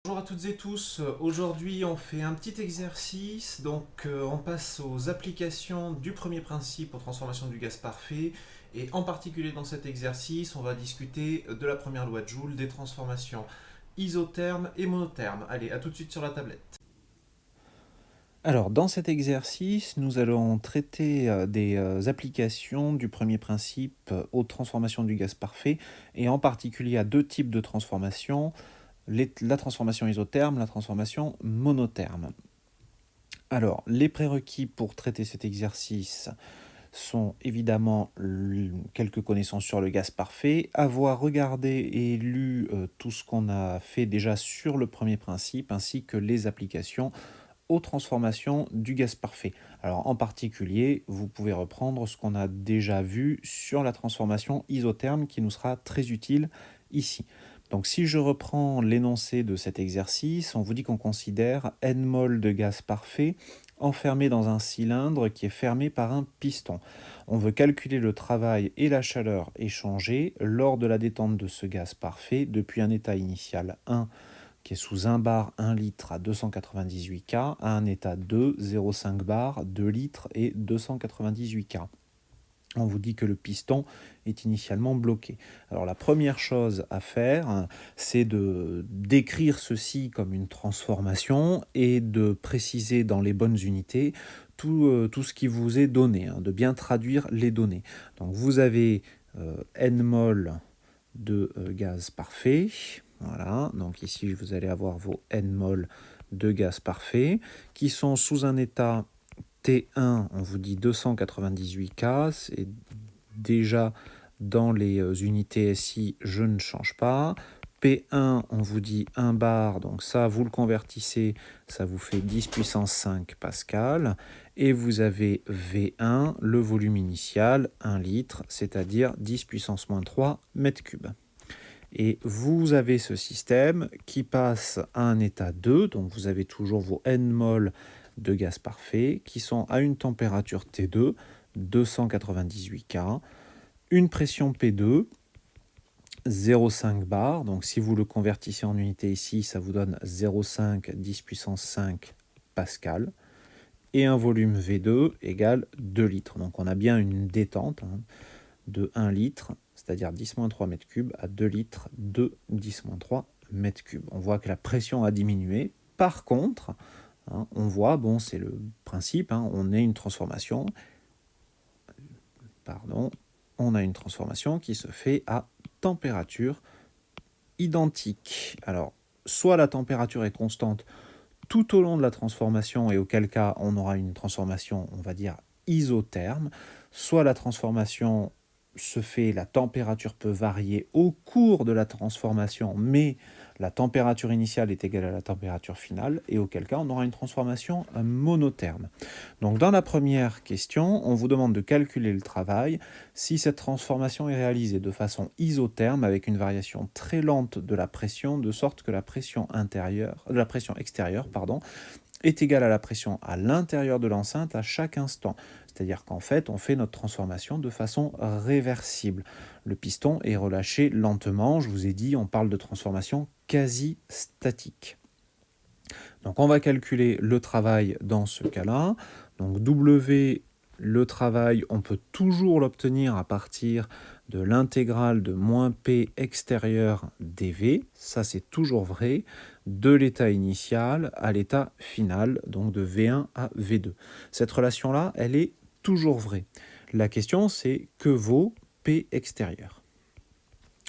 Bonjour à toutes et tous. Aujourd'hui, on fait un petit exercice. On passe aux applications du premier principe aux transformations du gaz parfait. Et en particulier dans cet exercice, on va discuter de la première loi de Joule, des transformations isothermes et monothermes. Allez, à tout de suite sur la tablette. Alors, dans cet exercice, nous allons traiter des applications du premier principe aux transformations du gaz parfait, et en particulier à deux types de transformations, la transformation isotherme, la transformation monotherme. Alors, les prérequis pour traiter cet exercice sont évidemment quelques connaissances sur le gaz parfait, avoir regardé et lu tout ce qu'on a fait déjà sur le premier principe, ainsi que les applications aux transformations du gaz parfait. Alors en particulier, vous pouvez reprendre ce qu'on a déjà vu sur la transformation isotherme qui nous sera très utile ici. Donc si je reprends l'énoncé de cet exercice, on vous dit qu'on considère n mol de gaz parfait enfermé dans un cylindre qui est fermé par un piston. On veut calculer le travail et la chaleur échangés lors de la détente de ce gaz parfait depuis un état initial 1 qui est sous 1 bar 1 litre à 298 K à un état 2, 0,5 bar 2 litres et 298 K. On vous dit que le piston est initialement bloqué. Alors la première chose à faire, c'est de décrire ceci comme une transformation et de préciser dans les bonnes unités tout ce qui vous est donné, de bien traduire les données. Donc vous avez n mol de gaz parfait. Voilà, donc ici vous allez avoir vos n mol de gaz parfait qui sont sous un état T1, on vous dit 298 K, c'est déjà dans les unités SI, je ne change pas. P1, on vous dit 1 bar, donc ça, vous le convertissez, ça vous fait 10 puissance 5 pascal. Et vous avez V1, le volume initial, 1 litre, c'est-à-dire 10 puissance moins 3 mètres cubes. Et vous avez ce système qui passe à un état 2, donc vous avez toujours vos n mol de gaz parfait qui sont à une température T2, 298 K, une pression P2, 0,5 bar, donc si vous le convertissez en unité ici, ça vous donne 0,5 10 puissance 5 pascal, et un volume V2 égale 2 litres. Donc on a bien une détente de 1 litre, c'est-à-dire 10-3 mètres cubes, à 2 litres de 10-3 mètres cubes. On voit que la pression a diminué. Par contre, on voit, bon, c'est le principe, on a une transformation, on a une transformation qui se fait à température identique. Alors, soit la température est constante tout au long de la transformation, et auquel cas on aura une transformation, on va dire, isotherme, soit la transformation se fait, la température peut varier au cours de la transformation, mais la température initiale est égale à la température finale, et auquel cas on aura une transformation monotherme. Donc dans la première question, on vous demande de calculer le travail si cette transformation est réalisée de façon isotherme avec une variation très lente de la pression, de sorte que la pression extérieure est égale à la pression à l'intérieur de l'enceinte à chaque instant. C'est-à-dire qu'en fait, on fait notre transformation de façon réversible. Le piston est relâché lentement. Je vous ai dit, on parle de transformation quasi statique. Donc on va calculer le travail dans ce cas-là. Donc W, le travail, on peut toujours l'obtenir à partir de l'intégrale de moins P extérieur dV, ça c'est toujours vrai, de l'état initial à l'état final, donc de V1 à V2. Cette relation-là, elle est toujours vraie. La question c'est que vaut P extérieur?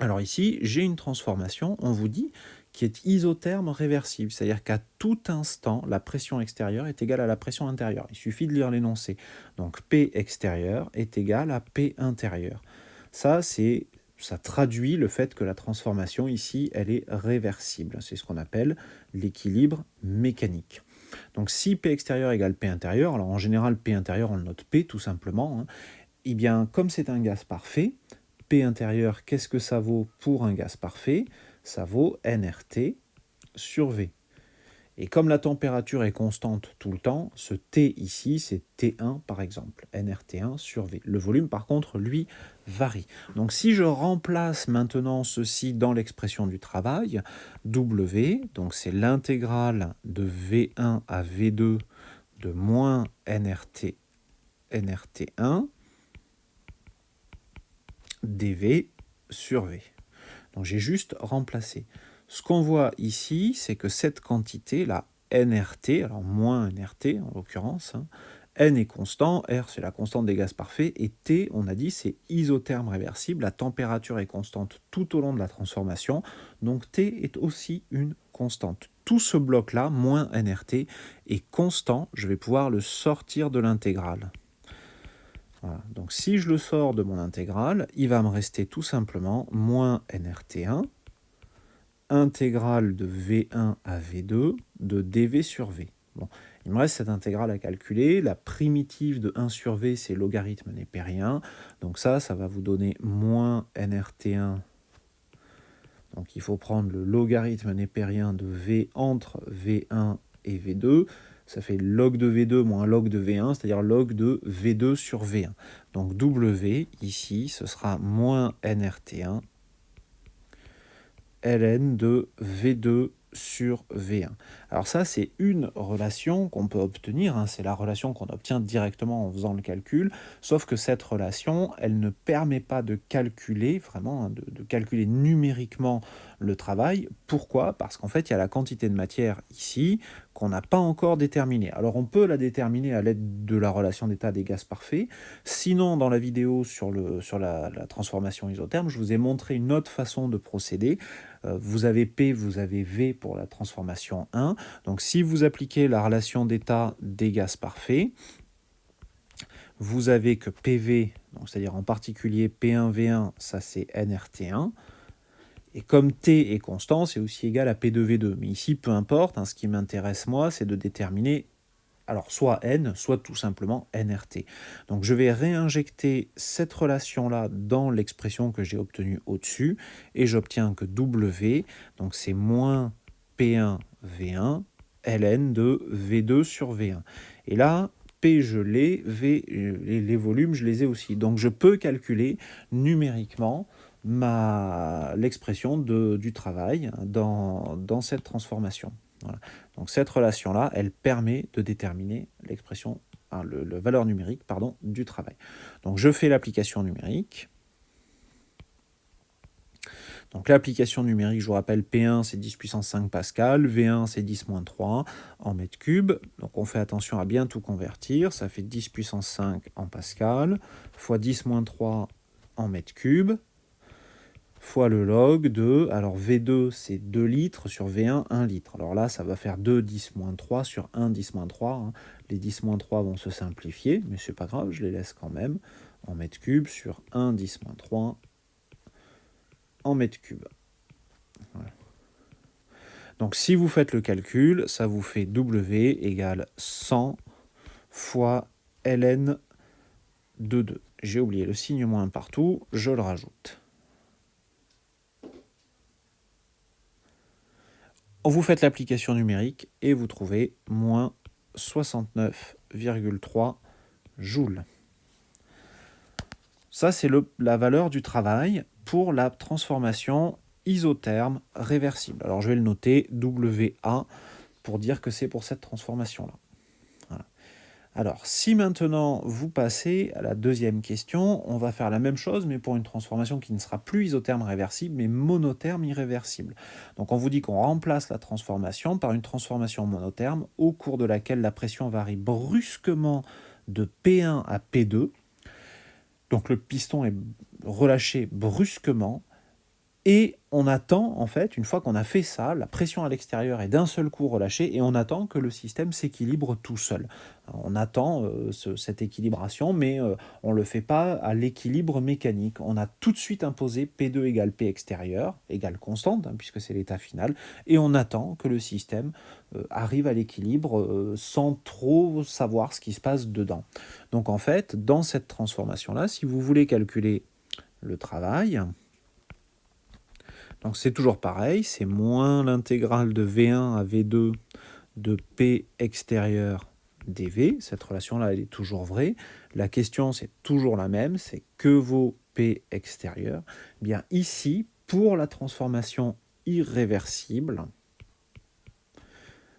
Alors ici, j'ai une transformation, on vous dit, qui est isotherme réversible, c'est-à-dire qu'à tout instant, la pression extérieure est égale à la pression intérieure. Il suffit de lire l'énoncé. Donc P extérieur est égal à P intérieur. Ça traduit le fait que la transformation ici, elle est réversible. C'est ce qu'on appelle l'équilibre mécanique. Donc si P extérieur égale P intérieur, alors en général P intérieur on le note P tout simplement, et bien comme c'est un gaz parfait, P intérieur, qu'est-ce que ça vaut pour un gaz parfait? Ça vaut nRT sur V. Et comme la température est constante tout le temps, ce T ici, c'est T1 par exemple, nRT1 sur V. Le volume, par contre, lui, varie. Donc si je remplace maintenant ceci dans l'expression du travail, W, donc c'est l'intégrale de V1 à V2 de moins nRT1 dV sur V. Donc j'ai juste remplacé. Ce qu'on voit ici, c'est que cette quantité, la nRT, alors moins nRT en l'occurrence, N est constant, R c'est la constante des gaz parfaits, et T, on a dit, c'est isotherme réversible, la température est constante tout au long de la transformation, donc T est aussi une constante. Tout ce bloc-là, moins nRT, est constant, je vais pouvoir le sortir de l'intégrale. Voilà. Donc si je le sors de mon intégrale, il va me rester tout simplement moins nRT1, intégrale de V1 à V2 de dV sur V. Bon, il me reste cette intégrale à calculer. La primitive de 1 sur V, c'est logarithme népérien. Donc ça va vous donner moins nRT1. Donc il faut prendre le logarithme népérien de V entre V1 et V2. Ça fait log de V2 moins log de V1, c'est-à-dire log de V2 sur V1. Donc W, ici, ce sera moins nRT1 ln de V2 sur V1. Alors ça, c'est une relation qu'on peut obtenir, c'est la relation qu'on obtient directement en faisant le calcul, sauf que cette relation, elle ne permet pas de calculer, vraiment, de calculer numériquement le travail. Pourquoi? Parce qu'en fait, il y a la quantité de matière ici qu'on n'a pas encore déterminée. Alors on peut la déterminer à l'aide de la relation d'état des gaz parfaits. Sinon, dans la vidéo sur la transformation isotherme, je vous ai montré une autre façon de procéder. Vous avez P, vous avez V pour la transformation 1. Donc si vous appliquez la relation d'état des gaz parfaits, vous avez que PV, c'est-à-dire en particulier P1V1, ça c'est nRT1. Et comme T est constant, c'est aussi égal à P2V2. Mais ici, peu importe, ce qui m'intéresse moi, c'est de déterminer alors soit N, soit tout simplement nRT. Donc je vais réinjecter cette relation-là dans l'expression que j'ai obtenue au-dessus, et j'obtiens que W, donc c'est moins P1 V1, ln de V2 sur V1. Et là, P je l'ai, V, les volumes je les ai aussi. Donc je peux calculer numériquement l'expression du travail dans cette transformation. Voilà. Donc cette relation-là, elle permet de déterminer l'expression, la valeur numérique du travail. Donc je fais l'application numérique. Donc l'application numérique, je vous rappelle, P1 c'est 10 puissance 5 pascal, V1 c'est 10-3 en mètres cubes. Donc on fait attention à bien tout convertir, ça fait 10 puissance 5 en pascal, fois 10-3 en mètres cubes, fois le log de, alors V2 c'est 2 litres sur V1, 1 litre. Alors là, ça va faire 2 10-3 sur 1 10-3. Les 10-3 vont se simplifier, mais c'est pas grave, je les laisse quand même en mètres cubes sur 1 10-3 en mètres cubes. Voilà. Donc si vous faites le calcul, ça vous fait W égale 100 fois ln de 2. J'ai oublié le signe moins partout, je le rajoute. Vous faites l'application numérique et vous trouvez moins 69,3 joules. Ça, c'est la valeur du travail pour la transformation isotherme réversible. Alors, je vais le noter WA pour dire que c'est pour cette transformation-là. Voilà. Alors, si maintenant vous passez à la deuxième question, on va faire la même chose, mais pour une transformation qui ne sera plus isotherme réversible, mais monotherme irréversible. Donc on vous dit qu'on remplace la transformation par une transformation monotherme, au cours de laquelle la pression varie brusquement de P1 à P2. Donc le piston est relâché brusquement, et on attend, en fait, une fois qu'on a fait ça, la pression à l'extérieur est d'un seul coup relâchée et on attend que le système s'équilibre tout seul. On attend cette équilibration, mais on ne le fait pas à l'équilibre mécanique. On a tout de suite imposé P2 égale P extérieur, égale constante, puisque c'est l'état final, et on attend que le système arrive à l'équilibre sans trop savoir ce qui se passe dedans. Donc en fait, dans cette transformation-là, si vous voulez calculer le travail, donc c'est toujours pareil, c'est moins l'intégrale de V1 à V2 de P extérieur dV. Cette relation-là, elle est toujours vraie. La question, c'est toujours la même, c'est que vaut P extérieur? Bien ici, pour la transformation irréversible,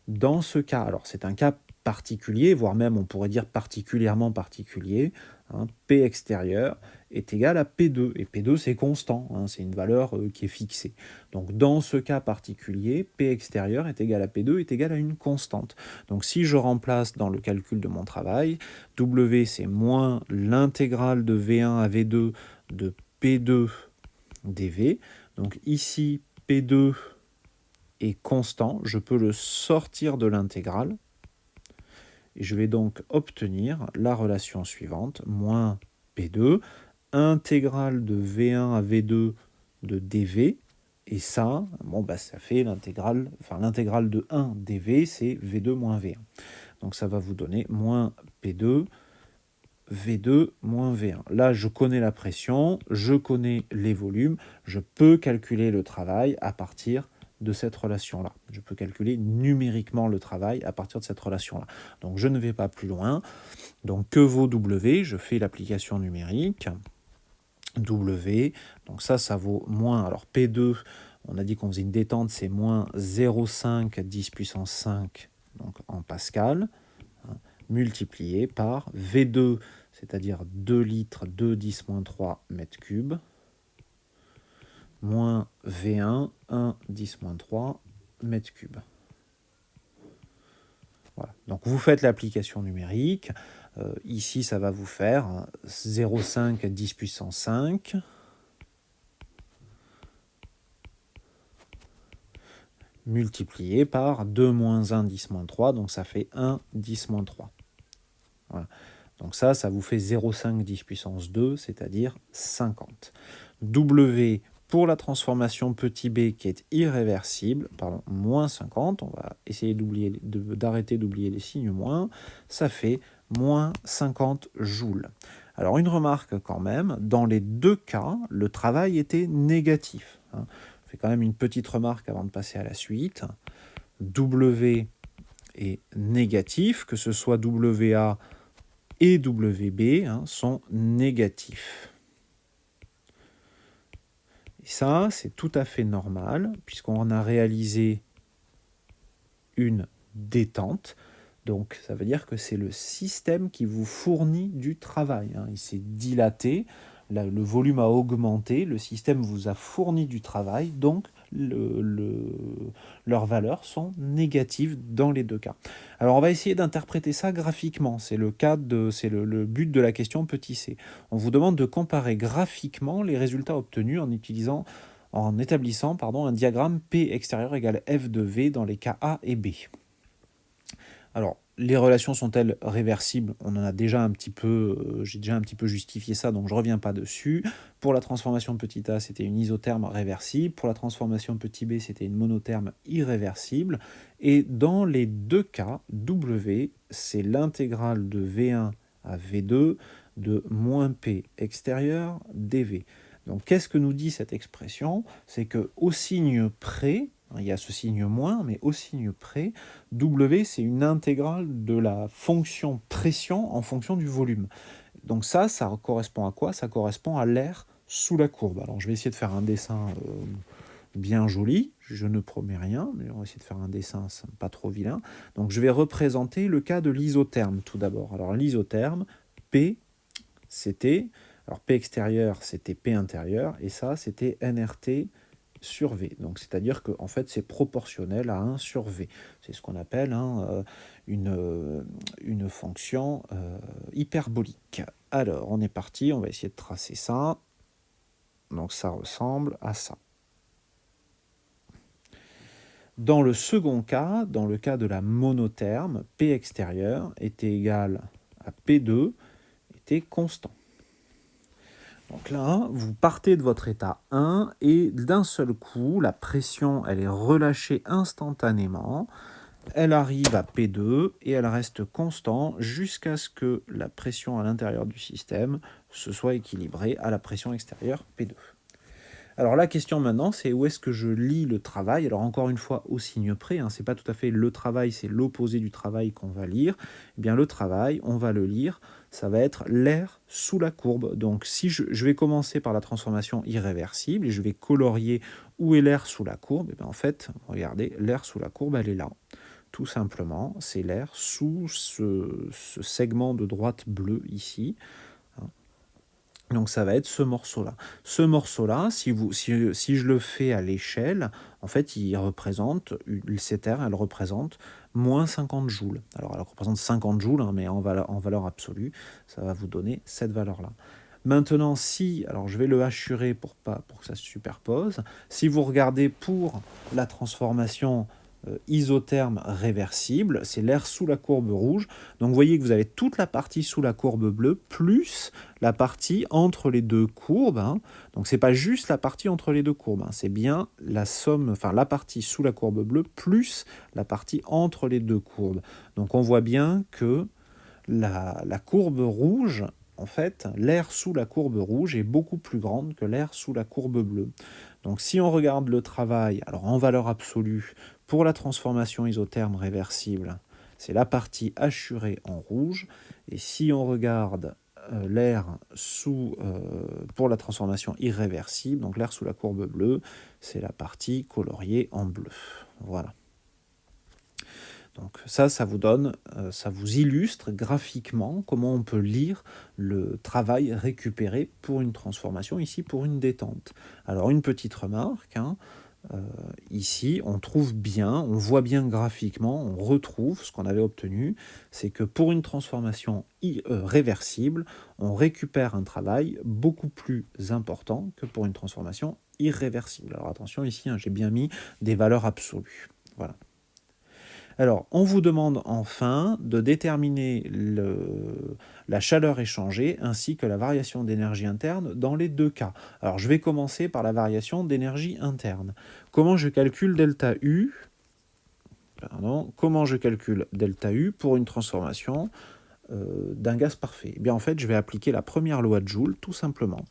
dans ce cas, alors c'est un cas particulier, voire même on pourrait dire particulièrement particulier, hein, P extérieur est égal à P2, et P2 c'est constant, hein, c'est une valeur qui est fixée. Donc dans ce cas particulier, P extérieur est égal à P2 est égal à une constante. Donc si je remplace dans le calcul de mon travail, W c'est moins l'intégrale de V1 à V2 de P2 dV, donc ici P2 est constant, je peux le sortir de l'intégrale, et je vais donc obtenir la relation suivante, moins P2, intégrale de V1 à V2 de dV, et ça, bon, bah, ça fait l'intégrale, enfin l'intégrale de 1 dV, c'est V2 moins V1. Donc ça va vous donner moins P2, V2 moins V1. Là, je connais la pression, je connais les volumes, je peux calculer le travail à partir de cette relation-là. Je peux calculer numériquement le travail à partir de cette relation-là. Donc je ne vais pas plus loin. Donc que vaut W? Je fais l'application numérique. W, donc ça vaut moins, alors P2, on a dit qu'on faisait une détente, c'est moins 0,5 10 puissance 5 donc en pascal, hein, multiplié par V2, c'est-à-dire 2 litres 2 10-3 mètres cubes, moins V1, 1 10-3 mètres cubes. Voilà. Donc vous faites l'application numérique. Ici, ça va vous faire 0,5 10 puissance 5 multiplié par 2 moins 1 10 moins 3, donc ça fait 1 10 moins 3. Voilà. Donc ça vous fait 0,5 10 puissance 2, c'est-à-dire 50. W pour la transformation petit b qui est irréversible, pardon, moins 50, on va essayer d'arrêter d'oublier les signes moins, ça fait moins 50 joules. Alors une remarque quand même, dans les deux cas, le travail était négatif. Hein. Je fais quand même une petite remarque avant de passer à la suite. W est négatif, que ce soit WA et WB hein, sont négatifs. Et ça, c'est tout à fait normal, puisqu'on a réalisé une détente. Donc, ça veut dire que c'est le système qui vous fournit du travail. Hein. Il s'est dilaté, le volume a augmenté, le système vous a fourni du travail, donc leurs valeurs sont négatives dans les deux cas. Alors on va essayer d'interpréter ça graphiquement, c'est le but de la question petit c. On vous demande de comparer graphiquement les résultats obtenus en établissant un diagramme P extérieur égale F de V dans les cas A et B. Alors, les relations sont-elles réversibles? On en a déjà un petit peu, j'ai déjà un petit peu justifié ça, donc je ne reviens pas dessus. Pour la transformation petit a, c'était une isotherme réversible. Pour la transformation petit b, c'était une monotherme irréversible. Et dans les deux cas, W, c'est l'intégrale de V1 à V2 de moins P extérieur dV. Donc, qu'est-ce que nous dit cette expression? C'est qu'au signe près, il y a ce signe moins, mais au signe près, W, c'est une intégrale de la fonction pression en fonction du volume. Donc ça correspond à quoi? Ça correspond à l'air sous la courbe. Alors je vais essayer de faire un dessin bien joli, je ne promets rien, mais on va essayer de faire un dessin pas trop vilain. Donc je vais représenter le cas de l'isotherme tout d'abord. Alors l'isotherme, P, c'était, alors P extérieur, c'était P intérieur, et ça, c'était NRT sur V. Donc, c'est-à-dire que en fait, c'est proportionnel à 1 sur V. C'est ce qu'on appelle une fonction hyperbolique. Alors, on est parti, on va essayer de tracer ça. Donc, ça ressemble à ça. Dans le second cas, dans le cas de la monotherme, P extérieur était égal à P2, était constant. Donc là, vous partez de votre état 1 et d'un seul coup, la pression, elle est relâchée instantanément. Elle arrive à P2 et elle reste constante jusqu'à ce que la pression à l'intérieur du système se soit équilibrée à la pression extérieure P2. Alors la question maintenant, c'est où est-ce que je lis le travail? Alors encore une fois, au signe près, hein, c'est pas tout à fait le travail, c'est l'opposé du travail qu'on va lire. Eh bien le travail, on va le lire, ça va être l'air sous la courbe. Donc si je vais commencer par la transformation irréversible et je vais colorier où est l'air sous la courbe, eh bien en fait, regardez, l'air sous la courbe, elle est là. Tout simplement, c'est l'air sous ce segment de droite bleu ici. Donc ça va être ce morceau-là. Ce morceau-là, si je le fais à l'échelle, en fait, il représente, cette aire, elle représente moins 50 joules. Alors elle représente 50 joules, hein, mais en valeur absolue, ça va vous donner cette valeur-là. Maintenant, alors je vais le hachurer pour que ça se superpose, si vous regardez pour la transformation isotherme réversible, c'est l'air sous la courbe rouge. Donc vous voyez que vous avez toute la partie sous la courbe bleue plus la partie entre les deux courbes. Hein. Donc c'est pas juste la partie entre les deux courbes, hein. C'est bien la somme, enfin la partie sous la courbe bleue plus la partie entre les deux courbes. Donc on voit bien que la courbe rouge, en fait, l'air sous la courbe rouge est beaucoup plus grande que l'air sous la courbe bleue. Donc si on regarde le travail, alors en valeur absolue, pour la transformation isotherme réversible, c'est la partie hachurée en rouge. Et si on regarde l'air pour la transformation irréversible, donc l'air sous la courbe bleue, c'est la partie coloriée en bleu. Voilà. Donc ça vous donne, ça vous illustre graphiquement comment on peut lire le travail récupéré pour une transformation, ici pour une détente. Alors une petite remarque, hein, ici on trouve bien, on voit bien graphiquement, on retrouve ce qu'on avait obtenu, c'est que pour une transformation réversible, on récupère un travail beaucoup plus important que pour une transformation irréversible. Alors attention ici, hein, j'ai bien mis des valeurs absolues. Voilà. Alors, on vous demande enfin de déterminer la chaleur échangée ainsi que la variation d'énergie interne dans les deux cas. Alors, je vais commencer par la variation d'énergie interne. Comment je calcule delta U Comment je calcule delta U pour une transformation d'un gaz parfait? Eh bien, en fait, je vais appliquer la première loi de Joule, tout simplement.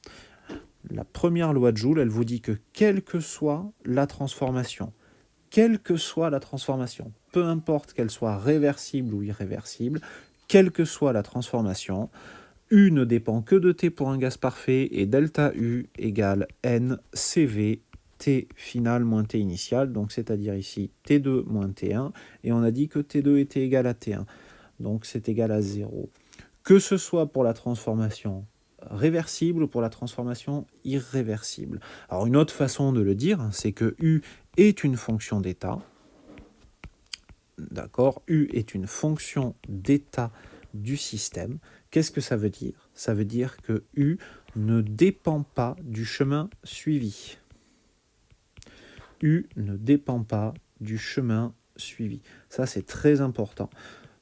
La première loi de Joule, elle vous dit que quelle que soit la transformation, peu importe qu'elle soit réversible ou irréversible, quelle que soit la transformation, U ne dépend que de T pour un gaz parfait et delta U égale NCV T final moins T initial, donc c'est-à-dire ici T2 moins T1, et on a dit que T2 était égal à T1, donc c'est égal à 0. Que ce soit pour la transformation réversible ou pour la transformation irréversible. Alors une autre façon de le dire, c'est que U est une fonction d'état. D'accord, U est une fonction d'état du système. Qu'est-ce que ça veut dire? Ça veut dire que U ne dépend pas du chemin suivi. U ne dépend pas du chemin suivi. Ça, c'est très important.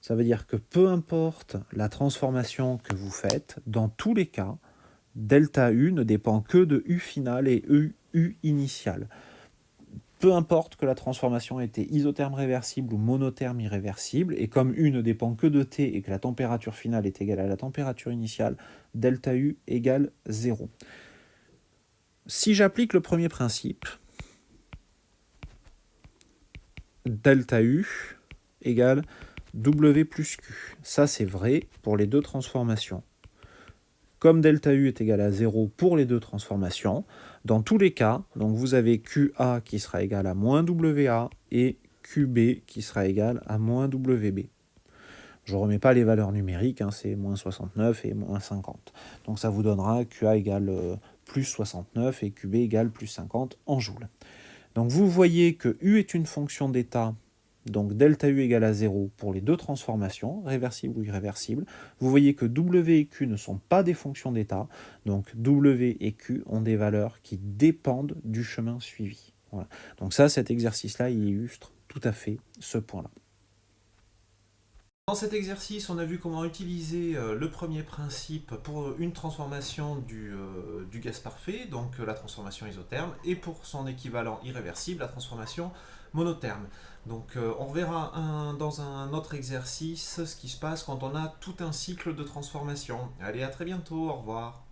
Ça veut dire que peu importe la transformation que vous faites, dans tous les cas, delta U ne dépend que de U final et U initial. Peu importe que la transformation ait été isotherme réversible ou monotherme irréversible, et comme U ne dépend que de T et que la température finale est égale à la température initiale, delta U égale 0. Si j'applique le premier principe, delta U égale W plus Q. Ça, c'est vrai pour les deux transformations. Comme delta U est égal à 0 pour les deux transformations, dans tous les cas, donc vous avez QA qui sera égal à moins WA et QB qui sera égal à moins WB. Je ne remets pas les valeurs numériques, hein, c'est moins 69 et moins 50. Donc ça vous donnera QA égale plus 69 et QB égale plus 50 en joules. Donc vous voyez que U est une fonction d'état, donc delta U égale à 0 pour les deux transformations, réversibles ou irréversibles. Vous voyez que W et Q ne sont pas des fonctions d'état, donc W et Q ont des valeurs qui dépendent du chemin suivi. Voilà. Donc ça, cet exercice-là, il illustre tout à fait ce point-là. Dans cet exercice, on a vu comment utiliser le premier principe pour une transformation du gaz parfait, donc la transformation isotherme, et pour son équivalent irréversible, la transformation monotherme. Donc on verra dans un autre exercice ce qui se passe quand on a tout un cycle de transformation. Allez, à très bientôt, au revoir.